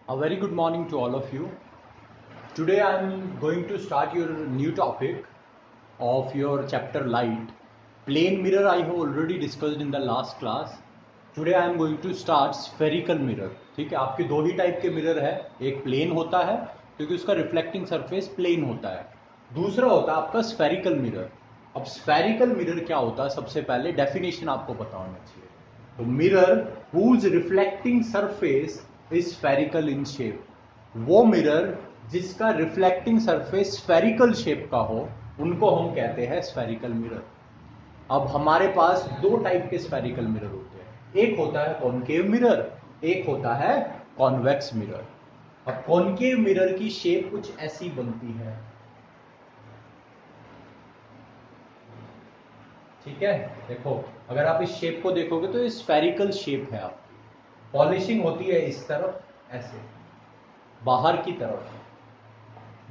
A very good morning to all of you. Today I am going to start your new topic of your chapter light. Plane mirror I have already discussed in the last class. Today I am going to start spherical mirror. ठीक है, आपके दो ही type के mirror है, एक plane होता है क्योंकि उसका रिफ्लेक्टिंग सरफेस प्लेन होता है, दूसरा होता है आपका स्फेरिकल मिरर। अब स्फेरिकल मिरर क्या होता है, सबसे पहले डेफिनेशन आपको पता होना चाहिए। तो mirror whose reflecting surface is spherical in shape, वो मिरर जिसका रिफ्लेक्टिंग सरफेस स्फेरिकल शेप का हो उनको हम कहते हैं स्फेरिकल मिरर। अब हमारे पास दो टाइप के स्फेरिकल मिरर होते हैं, एक होता है कॉनकेव मिरर, एक होता है कॉन्वेक्स मिरर। अब कॉनकेव मिरर की शेप कुछ ऐसी बनती है, ठीक है। देखो, अगर आप इस शेप को देखोगे तो ये स्फेरिकल शेप है आपकी। पॉलिशिंग होती है इस तरफ, ऐसे बाहर की तरफ,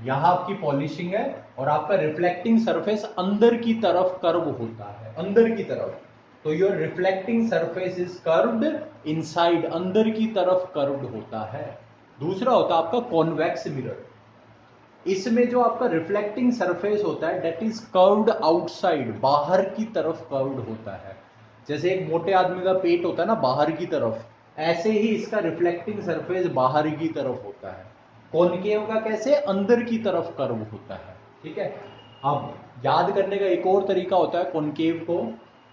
यहां आपकी पॉलिशिंग है, और आपका रिफ्लेक्टिंग सरफेस अंदर की तरफ कर्व होता है, अंदर की तरफ। तो your reflecting surface is curved inside, अंदर की तरफ कर्व्ड होता है। दूसरा होता है आपका कॉन्वेक्स मिरर, इसमें जो आपका रिफ्लेक्टिंग सरफेस होता है दैट इज कर्व्ड आउटसाइड, बाहर की तरफ कर्व्ड होता है। जैसे एक मोटे आदमी का पेट होता है ना बाहर की तरफ, ऐसे ही इसका रिफ्लेक्टिंग सरफेस बाहर की तरफ होता है। कॉनकेव का कैसे, अंदर की तरफ कर्व होता है, ठीक है। अब याद करने का एक और तरीका होता है कॉनकेव को,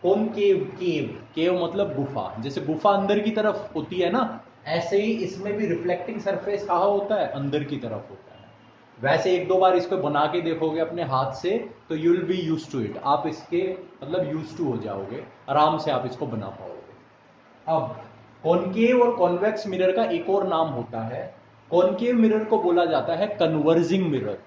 कॉनकेव केव, केव मतलब गुफा, जैसे गुफा अंदर की तरफ होती है ना, ऐसे ही इसमें भी रिफ्लेक्टिंग सरफेस कहाँ होता है, अंदर की तरफ होता है। वैसे एक दो बार इसको बना के देखोगे अपने हाथ से तो you will be use to it, आप इसके मतलब यूज टू हो जाओगे, आराम से आप इसको बना पाओगे। अब कॉनकेव और कॉन्वेक्स मिरर का एक और नाम होता है, कॉनकेव मिरर को बोला जाता है कन्वर्जिंग मिरर।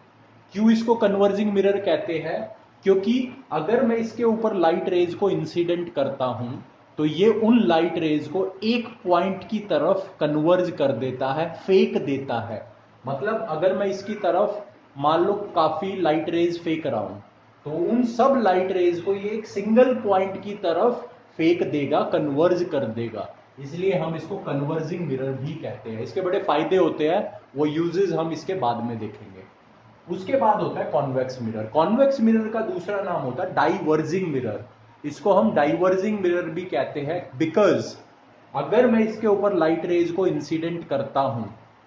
क्यों इसको कन्वर्जिंग मिरर कहते हैं, क्योंकि अगर मैं इसके ऊपर लाइट रेज को इंसिडेंट करता हूं तो ये उन लाइट रेज को एक पॉइंट की तरफ कन्वर्ज कर देता है, फेंक देता है। मतलब अगर मैं इसकी तरफ मान लो काफी लाइट रेज फेंक रहा हूं तो उन सब लाइट रेज को ये एक सिंगल पॉइंट की तरफ फेंक देगा, कन्वर्ज कर देगा, इसलिए हम इसको कन्वर्जिंग मिरर भी कहते हैं। इसके बड़े फायदे होते हैं, वो यूजेस हम इसके बाद में देखेंगे। उसके बाद होता है कॉन्वेक्स मिरर। कॉन्वेक्स मिरर का दूसरा नाम होता है डाइवर्जिंग मिरर, इसको हम डाइवर्जिंग मिरर भी कहते हैं, बिकॉज अगर मैं इसके ऊपर लाइट रेज को इंसिडेंट करता हूं,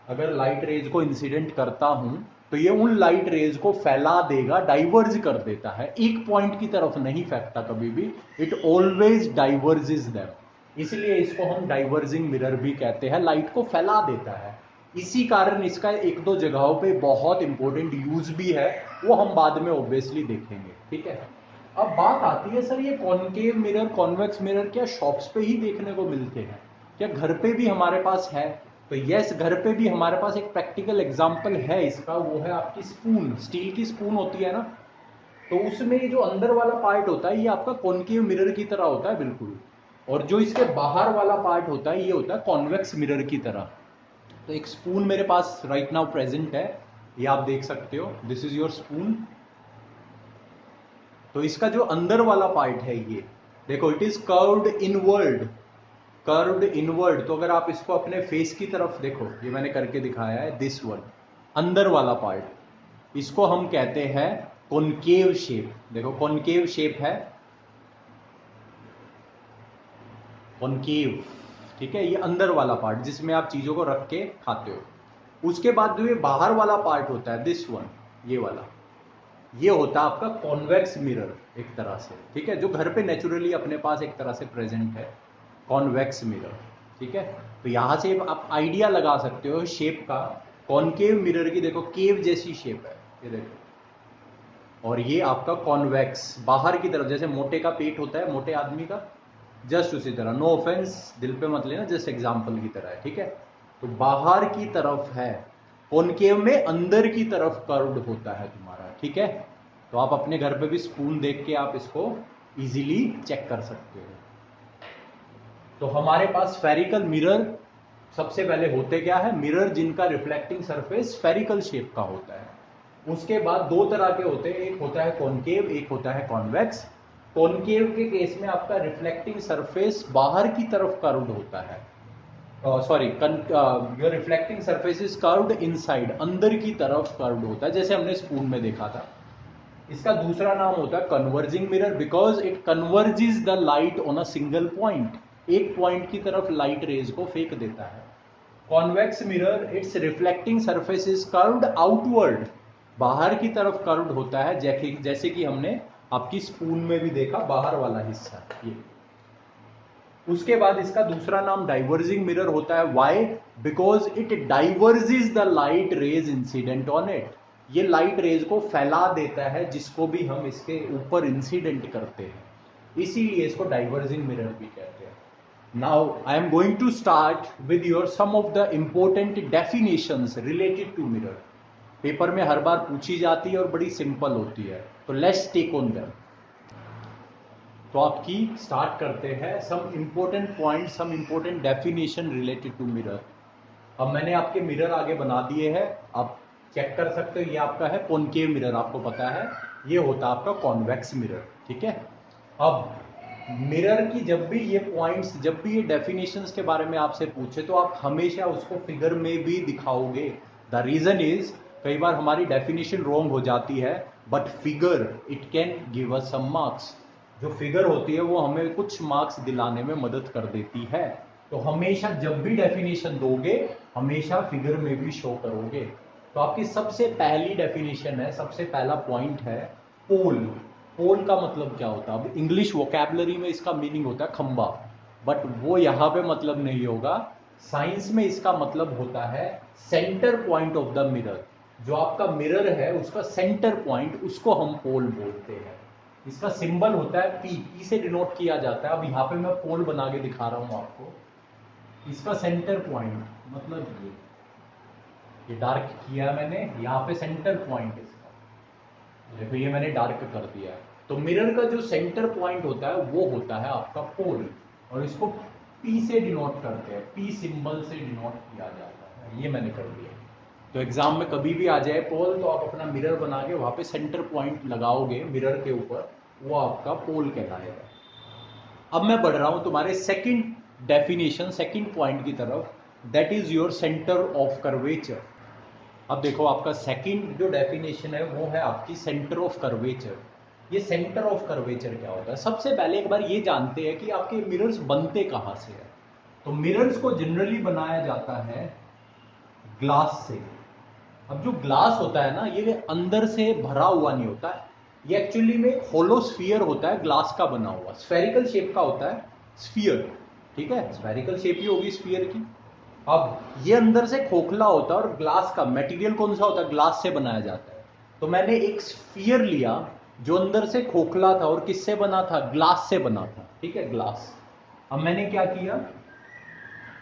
अगर लाइट रेज को इंसिडेंट करता हूं तो ये उन लाइट रेज को फैला देगा, डाइवर्ज कर देता है, एक पॉइंट की तरफ नहीं फेंकता कभी भी, इट ऑलवेज डाइवर्जेस देम, इसलिए इसको हम डाइवर्जिंग मिरर भी कहते हैं, लाइट को फैला देता है। इसी कारण इसका एक दो जगहों पे बहुत इंपॉर्टेंट यूज भी है, वो हम बाद में ऑब्वियसली देखेंगे, ठीक है। अब बात आती है, सर ये कॉनकेव मिरर कॉन्वेक्स मिरर क्या शॉप्स पे ही देखने को मिलते हैं, क्या घर पे भी हमारे पास है? तो यस, घर पे भी हमारे पास एक प्रैक्टिकल एग्जांपल है इसका, वो है आपकी स्पून, स्टील की स्पून होती है ना, तो उसमें जो अंदर वाला पार्ट होता है ये आपका कॉनकेव मिरर की तरह होता है बिल्कुल, और जो इसके बाहर वाला पार्ट होता है ये होता है कॉन्वेक्स मिरर की तरह। तो एक स्पून मेरे पास राइट नाउ प्रेजेंट है, ये आप देख सकते हो, दिस इज योर स्पून। तो इसका जो अंदर वाला पार्ट है ये देखो, it is curved inward, curved inward. तो अगर आप इसको अपने फेस की तरफ देखो, ये मैंने करके दिखाया है, दिस वन अंदर वाला पार्ट, इसको हम कहते हैं कॉनकेव शेप। देखो कॉनकेव शेप है, कॉनकेव, ठीक है, ये अंदर वाला पार्ट जिसमें आप चीजों को रख के खाते हो। उसके बाद जो ये बाहर वाला पार्ट होता है, दिस वन, ये वाला, ये होता है आपका कॉन्वेक्स मिरर एक तरह से, ठीक है, जो घर पे नेचुरली अपने पास एक तरह से प्रेजेंट है, कॉन्वेक्स मिरर, ठीक है। तो यहां से आप आइडिया लगा सकते हो शेप का, कॉनकेव मिरर की देखो केव जैसी शेप है, ये देखो, और ये आपका कॉन्वेक्स बाहर की तरफ, जैसे मोटे का पेट होता है मोटे आदमी का, जस्ट उसी तरह, नो ऑफेंस दिल पे मत लेना, जस्ट एग्जाम्पल की तरह है, ठीक है। तो बाहर की तरफ है, कॉनकेव में अंदर की तरफ कर्व्ड होता है तुम्हारा, ठीक है। तो आप अपने घर पे भी स्पून देख के आप इसको इजीली चेक कर सकते हो। तो हमारे पास स्फेरिकल मिरर सबसे पहले होते क्या है, मिरर जिनका रिफ्लेक्टिंग सरफेस स्फेरिकल शेप का होता है। उसके बाद दो तरह के होते हैं, एक होता है कॉनकेव, एक होता है कॉन्वेक्स। कॉनकेव के केस में आपका रिफ्लेक्टिंग सरफेस बाहर की तरफ कर्व्ड होता है, sorry, your reflecting surface is curved inside, अंदर की तरफ कर्व्ड होता है, जैसे हमने स्पून में देखा था। इसका दूसरा नाम होता है converging mirror, because it converges the light on a single point, एक पॉइंट की तरफ लाइट रेज को फेंक देता है। Convex mirror, it's reflecting surface is curved outward, बाहर की तरफ कर्व्ड होता है, जैसे कि हमने आपकी स्पून में भी देखा, बाहर वाला हिस्सा ये। उसके बाद इसका दूसरा नाम डाइवर्जिंग मिरर होता है। Why? Because it diverges the light rays incident on it, ये लाइट रेज को फैला देता है जिसको भी हम इसके ऊपर इंसिडेंट करते हैं, इसीलिए इसको डाइवर्जिंग मिरर भी कहते हैं। Now I am going to start with your some of the important definitions related to mirror. Paper में हर बार पूछी जाती है और बड़ी सिंपल होती है, तो लेट्स टेक ऑन देम। तो आपकी स्टार्ट करते हैं some important point, some important definition related to mirror. अब मैंने आपके मिरर आगे बना दिए हैं, आप चेक कर सकते हो। ये आपका है कॉनकेव मिरर, आपको पता है ये होता है आपका कॉन्वेक्स मिरर, ठीक है। अब मिरर की जब भी ये पॉइंट्स, जब भी ये डेफिनेशंस के बारे में आपसे पूछे, तो आप हमेशा उसको फिगर में भी दिखाओगे। द रीजन इज, कई बार हमारी डेफिनेशन रॉन्ग हो जाती है, but figure it can give us some marks. जो फिगर होती है वो हमें कुछ मार्क्स दिलाने में मदद कर देती है। तो हमेशा जब भी डेफिनेशन दोगे, हमेशा फिगर में भी शो करोगे। तो आपकी सबसे पहली डेफिनेशन है, सबसे पहला पॉइंट है पोल। पोल का मतलब क्या होता है? अब इंग्लिश वोकैबुलरी में इसका मीनिंग होता है खंबा, बट वो यहां पे मतलब नहीं होगा। साइंस में इसका मतलब होता है centre point of the mirror. जो आपका मिरर है उसका सेंटर पॉइंट, उसको हम पोल बोलते हैं। इसका सिंबल होता है पी, पी से डिनोट किया जाता है। अब यहाँ पे मैं पोल बना के दिखा रहा हूं आपको। इसका सेंटर पॉइंट मतलब ये डार्क किया मैंने, यहाँ पे सेंटर पॉइंट इसका देखो, ये मैंने डार्क कर दिया है। तो मिरर का जो सेंटर पॉइंट होता है वो होता है आपका पोल, और इसको पी से डिनोट करते हैं, पी सिंबल से डिनोट किया जाता है। ये मैंने कर दिया। तो एग्जाम में कभी भी आ जाए पोल, तो आप अपना मिरर बना के वहां पे सेंटर पॉइंट लगाओगे मिरर के ऊपर, वो आपका पोल कहलाएगा। अब मैं बढ़ रहा हूं तुम्हारे सेकंड डेफिनेशन, सेकंड पॉइंट की तरफ, that is your centre of curvature. अब देखो आपका सेकंड जो डेफिनेशन है वो है आपकी सेंटर ऑफ कर्वेचर। ये सेंटर ऑफ कर्वेचर क्या होता है? सबसे पहले एक बार ये जानते हैं कि आपके मिरर्स बनते कहां से है। तो मिरर्स को जनरली बनाया जाता है ग्लास से। अब जो ग्लास होता है ना, ये अंदर से भरा हुआ नहीं होता है, ये एक्चुअली में एक होलो स्फीयर होता है, ग्लास का बना हुआ, स्फेरिकल शेप का होता है स्फीयर, ठीक है, स्फेरिकल शेप ही होगी स्फीयर की। अब ये अंदर से खोखला होता है, और ग्लास का मटेरियल कौन सा होता है? ग्लास से बनाया जाता है। तो मैंने एक स्फीयर लिया जो अंदर से खोखला था, और किससे बना था? ग्लास से बना था, ठीक है, ग्लास। अब मैंने क्या किया,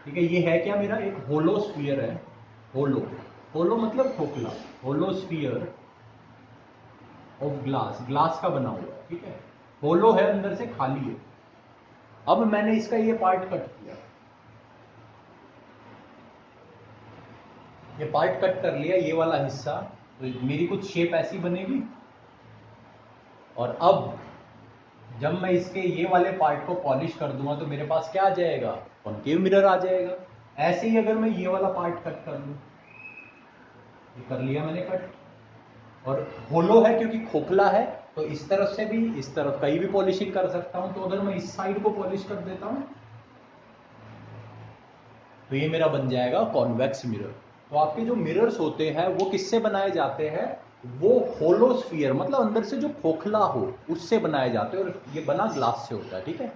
ठीक है, ये है क्या मेरा एक होलो स्फीयर है, होलो, होलो मतलब खोखला, hollow sphere of glass, glass का बना हुआ, ठीक है, होलो है, अंदर से खाली है। अब मैंने इसका ये पार्ट कट किया, ये पार्ट कट कर लिया, ये वाला हिस्सा, तो मेरी कुछ शेप ऐसी बनेगी। और अब जब मैं इसके ये वाले पार्ट को पॉलिश कर दूंगा, तो मेरे पास क्या आ जाएगा? कॉनकेव मिरर आ जाएगा। ऐसे ही अगर मैं ये वाला पार्ट कट कर लूं, ये कर लिया मैंने कट, और होलो है क्योंकि खोखला है, तो इस तरफ से भी, इस तरफ कहीं भी पॉलिशिंग कर सकता हूं। तो अगर मैं इस साइड को पॉलिश कर देता हूं, तो ये मेरा बन जाएगा कॉन्वेक्स मिरर। तो आपके जो मिरर्स होते हैं वो किससे बनाए जाते हैं? वो होलो स्फीयर, मतलब अंदर से जो खोखला हो, उससे बनाए जाते हैं, और ये बना ग्लास से होता है, ठीक है।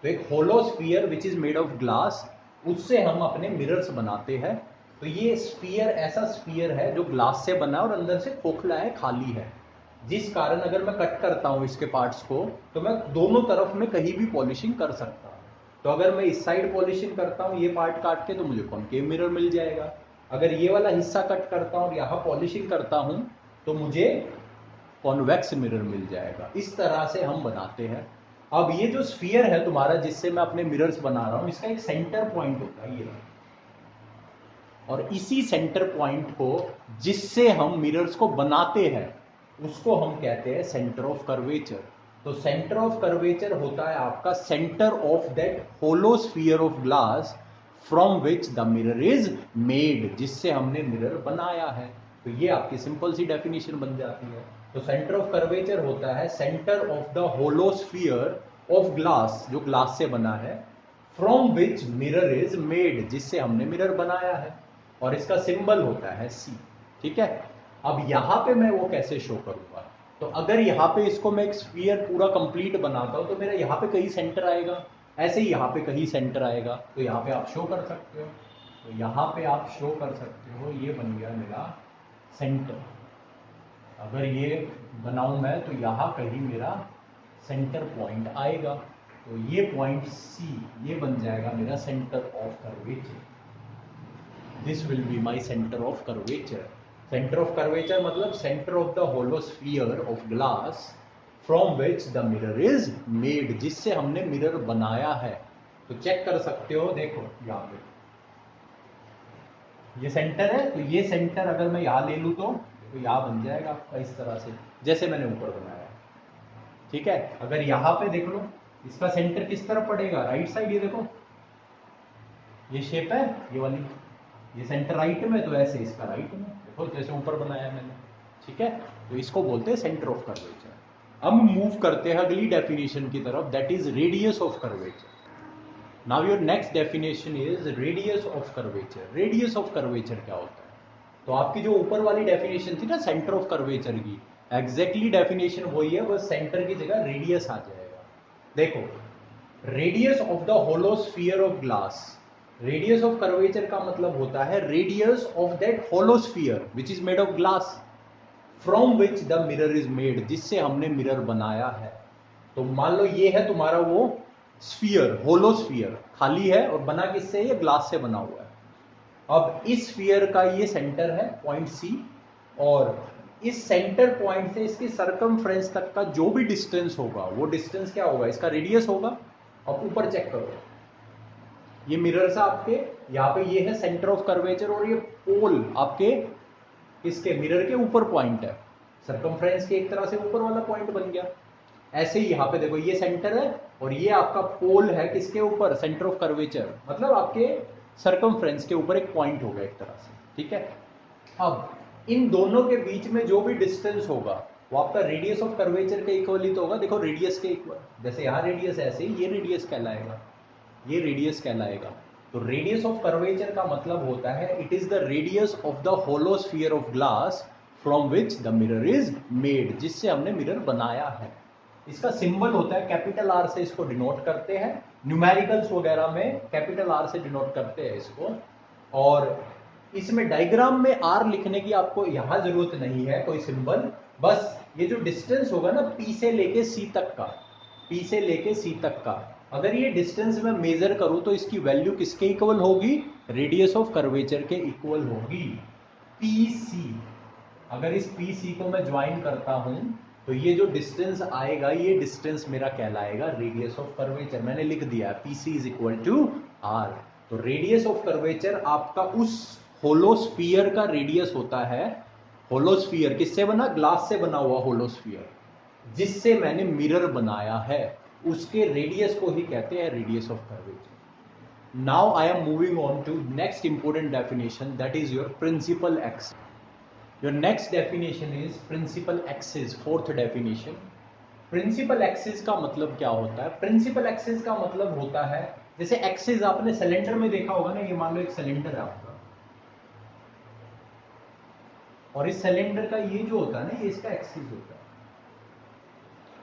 तो एक hollow sphere which is made of glass, उससे हम अपने मिरर्स बनाते हैं। तो ये स्फीयर ऐसा स्फीयर है जो ग्लास से बना है और अंदर से खोखला है, खाली है, जिस कारण अगर मैं कट करता हूं इसके पार्ट्स को, तो मैं दोनों तरफ में कहीं भी पॉलिशिंग कर सकता हूं। तो अगर मैं इस साइड पॉलिशिंग करता हूं ये पार्ट काट के, तो मुझे कॉनकेव मिरर मिल जाएगा। अगर ये वाला हिस्सा कट करता हूं और यहां पॉलिशिंग करता हूं, तो मुझे कॉन्वेक्स मिरर मिल जाएगा। इस तरह से हम बनाते हैं। अब ये जो स्फीयर है तुम्हारा, जिससे मैं अपने मिरर्स बना रहा हूं, इसका एक सेंटर पॉइंट होता है ये, और इसी सेंटर पॉइंट को जिससे हम मिरर्स को बनाते हैं, उसको हम कहते हैं सेंटर ऑफ कर्वेचर। तो सेंटर ऑफ कर्वेचर होता है आपका centre of that hollow sphere of glass from which the mirror is made, जिससे हमने मिरर बनाया है। तो ये आपकी सिंपल सी डेफिनेशन बन जाती है। तो सेंटर ऑफ कर्वेचर होता है centre of the hollow sphere of glass, जो ग्लास से बना है, from which mirror is made, जिससे हमने मिरर बनाया है, और इसका सिंबल होता है सी। ठीक है, अब यहां पे मैं वो कैसे शो करूंगा? तो अगर यहाँ पे इसको मैं एक स्फीयर पूरा कंप्लीट बनाता हूं तो मेरा यहाँ पे कहीं सेंटर आएगा, ऐसे ही यहाँ पे कहीं सेंटर आएगा। तो यहाँ पे आप शो कर सकते हो, तो यहाँ पे आप शो कर सकते हो, ये बन गया मेरा सेंटर। अगर ये बनाऊं मैं तो यहाँ कहीं मेरा सेंटर पॉइंट आएगा, तो ये पॉइंट सी, ये बन जाएगा मेरा centre of curvature. This will be my centre of curvature. Centre of curvature मतलब centre of the hollow sphere of glass from which the mirror is made, जिससे हमने मिरर बनाया है। तो चेक कर सकते हो, देखो यहाँ पे ये सेंटर है, तो ये सेंटर अगर मैं यहाँ ले लूँ तो यहाँ बन जाएगा आपका इस तरह से, जैसे मैंने ऊपर बनाया। ठीक है, अगर यहाँ पे देख लो इसका सेंटर किस तरफ पड़ेगा, राइट साइड। ये देखो ये शेप है ये वाली, ये सेंटर राइट में, तो ऐसे इसका राइट में, देखो जैसे ऊपर बनाया मैंने। ठीक है, तो इसको बोलते हैं सेंटर ऑफ कर्वेचर। अब मूव करते हैं अगली डेफिनेशन की तरफ, that is radius of curvature. Now your next definition is radius of curvature. Radius of curvature क्या होता है? तो आपकी जो ऊपर वाली डेफिनेशन थी ना सेंटर ऑफ कर्वेचर की, एग्जैक्टली डेफिनेशन वही है, बस सेंटर की जगह रेडियस आ जाएगा। देखो, radius of the hollow sphere of glass, radius of curvature का मतलब होता है radius of that hollow sphere which is made of glass from which the mirror is made, जिससे हमने मिरर बनाया है। तो मान लो ये है तुम्हारा वो स्फीयर, होलोस्फीयर खाली है, और बना किससे? ये ग्लास से बना हुआ है। अब इस स्फीयर का ये सेंटर है पॉइंट सी, और इस सेंटर पॉइंट से इसकी सरकमफ्रेंस तक का जो भी डिस्टेंस होगा वो डिस्टेंस क्या होगा? इसका रेडियस होगा। अब ऊपर चेक करो, ये मिरर्स आपके, यहाँ पे ये है सेंटर ऑफ कर्वेचर, और ये पोल आपके इसके मिरर के ऊपर पॉइंट है, सरकमफ्रेंस के एक तरह से ऊपर वाला पॉइंट बन गया। ऐसे ही यहाँ पे देखो ये सेंटर है, और ये आपका पोल है किसके ऊपर? सेंटर ऑफ कर्वेचर, मतलब आपके सरकमफ्रेंस के ऊपर एक पॉइंट होगा एक तरह से। ठीक है, अब इन दोनों के बीच में जो भी डिस्टेंस होगा वो आपका रेडियस ऑफ कर्वेचर के इक्वल ही तो होगा। देखो रेडियस के इक्वल, जैसे यहाँ रेडियस ऐसे ही ये रेडियस कहलाएगा, ये रेडियस कहलाएगा। तो रेडियस ऑफ कर्वेचर का मतलब होता है it is the radius of the hollow sphere of glass from which the mirror is made, जिससे हमने मिरर बनाया है। इसका सिंबल होता है कैपिटल आर से इसको डिनोट करते हैं, न्यूमेरिकल्स वगैरह में कैपिटल आर से डिनोट करते हैं इसको। और इसमें डायग्राम में आर लिखने की आपको यहां जरूरत नहीं है कोई सिंबल, बस ये जो डिस्टेंस होगा ना पी से लेके सी तक का, पी से लेके सी तक का, अगर ये डिस्टेंस मैं मेजर करूं तो इसकी वैल्यू किसके इक्वल होगी? रेडियस ऑफ कर्वेचर के इक्वल होगी, पी सी। अगर इस पी सी को मैं ज्वाइन करता हूं तो ये जो डिस्टेंस आएगा ये डिस्टेंस मेरा कहलाएगा रेडियस ऑफ कर्वेचर। मैंने लिख दिया P C is equal to R. तो रेडियस ऑफ कर्वेचर आपका उस होलोस्फीयर का रेडियस होता है। होलोस्फीयर किससे बना? ग्लास से बना हुआ होलोस्फीयर, जिससे मैंने मिरर बनाया है, उसके रेडियस को ही कहते हैं radius of curvature. Now I am moving on to next important definition, that is your principal axis. Your next definition is principal axis, fourth definition. Principal axis का मतलब क्या होता है? प्रिंसिपल एक्सिस का मतलब होता है, जैसे एक्सिस आपने सिलेंडर में देखा होगा ना, ये मान लो एक सिलेंडर है आपका, और इस सिलेंडर का ये जो होता है ना, ये इसका एक्सिस होता है,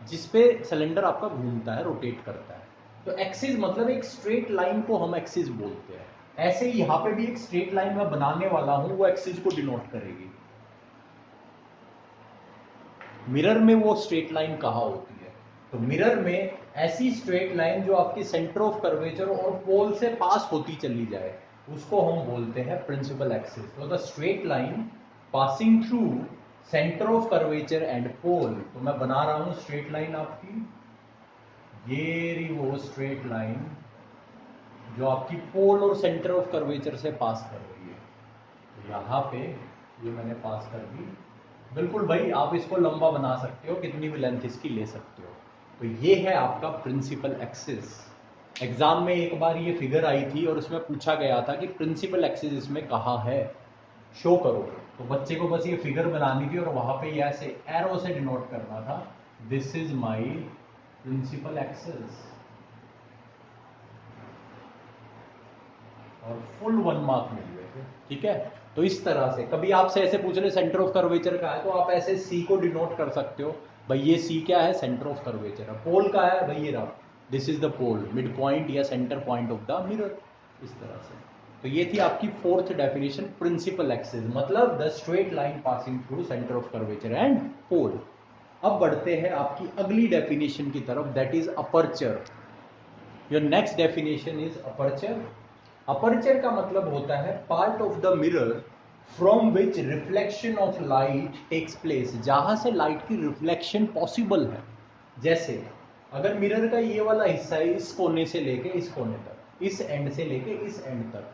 जिसपे सिलेंडर आपका घूमता है, रोटेट करता है। तो एक्सिस मतलब एक स्ट्रेट लाइन को हम एक्सिस बोलते हैं। ऐसे ही यहां पे भी एक स्ट्रेट लाइन मैं बनाने वाला हूं, वो एक्सिस को डिनोट करेगी। मिरर में वो स्ट्रेट लाइन कहाँ होती है? तो मिरर में ऐसी स्ट्रेट लाइन जो आपकी सेंटर ऑफ कर्वेचर और पोल से पास होती चली जाए, उसको हम बोलते हैं प्रिंसिपल एक्सिस। तो the straight line passing through centre of curvature and pole. तो मैं बना रहा हूं स्ट्रेट लाइन आपकी, ये रही वो स्ट्रेट लाइन जो आपकी पोल और सेंटर ऑफ कर्वेचर से पास कर रही है। तो यहाँ पे ये मैंने पास कर दी। बिल्कुल भाई, आप इसको लंबा बना सकते हो, कितनी भी लेंथ इसकी ले सकते हो। तो ये है आपका प्रिंसिपल एक्सिस। एग्जाम में एक बार ये फिगर आई थी और उसमें पूछा गया था कि प्रिंसिपल एक्सिस इसमें कहाँ है, शो करो। तो बच्चे को बस ये फिगर बनानी थी और वहां पे ऐसे एरो से डिनोट करना था, this is my principal axis, और फुल 1 मार्क मिल गए थे। ठीक है, तो इस तरह से कभी आपसे ऐसे पूछ रहे सेंटर ऑफ कर्वेचर का है, तो आप ऐसे सी को डिनोट कर सकते हो, भाई ये सी क्या है, सेंटर ऑफ कर्वेचर है। पोल का है, भाई ये रहा, this is the pole, mid point या centre point of the mirror, इस तरह से। तो ये थी आपकी फोर्थ डेफिनेशन, प्रिंसिपल एक्सिस मतलब the straight line passing through centre of curvature and pole. अब बढ़ते हैं आपकी अगली डेफिनेशन की तरफ, that is aperture. Your next definition is aperture. Aperture का मतलब होता है part of the mirror from which reflection of light takes place, जहां से लाइट की रिफ्लेक्शन पॉसिबल है। जैसे अगर मिरर का ये वाला हिस्सा है, इस कोने से लेके इस कोने तक, इस एंड से लेके इस एंड तक,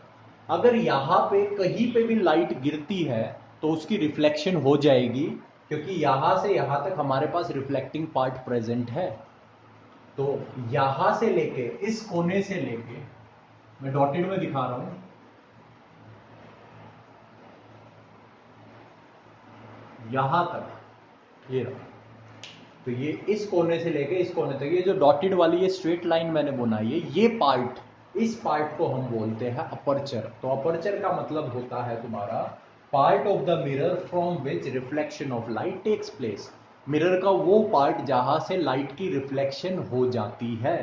अगर यहां पे कहीं पे भी लाइट गिरती है तो उसकी रिफ्लेक्शन हो जाएगी, क्योंकि यहां से यहां तक हमारे पास रिफ्लेक्टिंग पार्ट प्रेजेंट है। तो यहां से लेके इस कोने से लेके, मैं डॉटेड में दिखा रहा हूं, यहां तक ये रहा, तो ये इस कोने से लेके इस कोने तक, ये जो डॉटेड वाली ये स्ट्रेट लाइन मैंने बनाई है, ये पार्ट, इस पार्ट को हम बोलते हैं अपर्चर। तो अपर्चर का मतलब होता है तुम्हारा part of the mirror from which reflection of light takes place, mirror का वो पार्ट जहां से लाइट की रिफ्लेक्शन हो जाती है।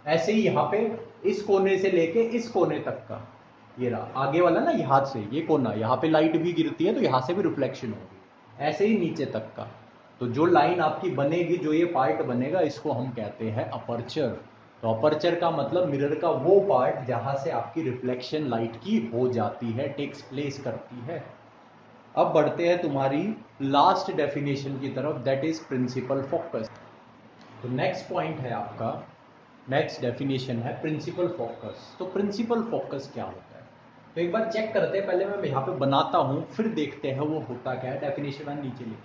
ऐसे ही यहाँ पे इस कोने से लेके इस कोने तक का, ये रहा आगे वाला ना, यहाँ से ये कोना, यहाँ पे लाइट भी गिरती है तो यहाँ से भी रिफ्लेक्शन होगी, ऐसे ही नीचे तक का। तो जो लाइन आपकी बनेगी, जो ये पार्ट बनेगा, इसको हम कहते हैं अपर्चर। तो अपर्चर का मतलब मिरर का वो पार्ट जहां से आपकी रिफ्लेक्शन लाइट की हो जाती है, टेक्स प्लेस करती है। अब बढ़ते हैं तुम्हारी लास्ट डेफिनेशन की तरफ, दैट इज प्रिंसिपल फोकस। तो नेक्स्ट पॉइंट है आपका, नेक्स्ट डेफिनेशन है प्रिंसिपल फोकस। तो प्रिंसिपल फोकस क्या होता है, तो एक बार चेक करते हैं, पहले मैं यहाँ पे बनाता हूं फिर देखते हैं वो होता क्या है। डेफिनेशन मैंने नीचे लिखी है।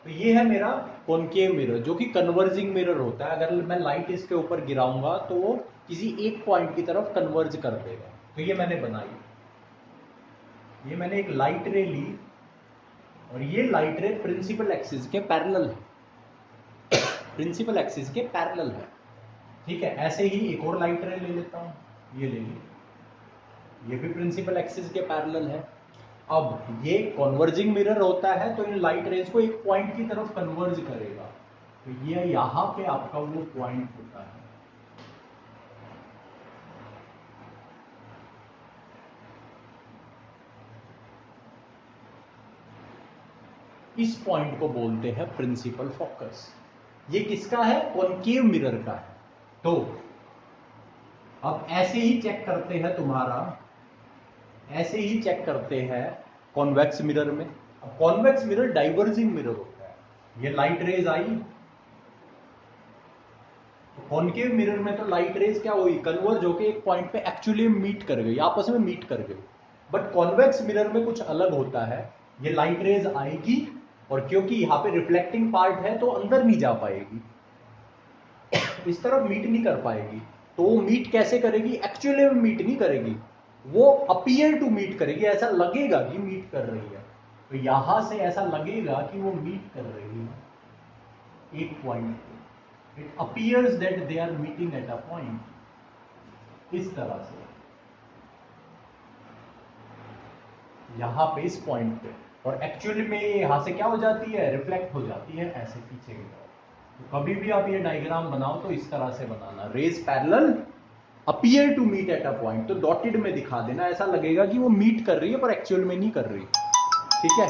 तो ये है मेरा कॉनकेव मिरर, जो कि कन्वर्जिंग मिरर होता है। अगर मैं लाइट इसके ऊपर गिराऊंगा तो वो किसी एक पॉइंट की तरफ कन्वर्ज कर देगा। तो ये मैंने बनाई, ये मैंने एक लाइट रे ली और ये लाइट रे प्रिंसिपल एक्सिस के पैरेलल है, प्रिंसिपल एक्सिस के पैरेलल है। ठीक है, ऐसे ही एक और लाइट रे ले लेता हूं, ये ले ली, ये भी प्रिंसिपल एक्सिस के पैरेलल है। अब ये कन्वर्जिंग मिरर होता है तो इन लाइट रेज को एक पॉइंट की तरफ कन्वर्ज करेगा, तो ये यहां पे आपका वो पॉइंट होता है। इस पॉइंट को बोलते हैं प्रिंसिपल फोकस। ये किसका है, कॉनकेव मिरर का है। तो अब ऐसे ही चेक करते हैं तुम्हारा, ऐसे ही चेक करते हैं कॉन्वेक्स मिरर में। अब कॉन्वेक्स मिरर डाइवर्जिंग मिरर होता है। ये लाइट रेज आई, तो कॉनकेव मिरर में तो लाइट रेज क्या हुई, कन्वर्ज होके एक पॉइंट पे एक्चुअली मीट कर गई, आपस में मीट कर गई। बट कॉन्वेक्स मिरर में कुछ अलग होता है, ये लाइट रेज आएगी और क्योंकि यहाँ पे रिफ्लेक्टिंग पार्ट है तो अंदर नहीं जा पाएगी, इस तरफ मीट नहीं कर पाएगी। तो वो मीट कैसे करेगी, एक्चुअली में मीट नहीं करेगी, वो अपीयर टू मीट करेगी, ऐसा लगेगा कि मीट कर रही है। तो यहां से ऐसा लगेगा कि वो मीट कर रही है एक पॉइंट पे, it appears that they are meeting at a point, इस तरह से यहां पे इस पॉइंट पे, और एक्चुअली में यहां से क्या हो जाती है, रिफ्लेक्ट हो जाती है ऐसे पीछे की तरफ। तो कभी भी आप ये डायग्राम बनाओ तो इस तरह से बनाना, rays parallel appear to meet at a point. तो डॉटेड में दिखा देना, ऐसा लगेगा कि वो मीट कर रही है पर एक्चुअल में नहीं कर रही। ठीक है,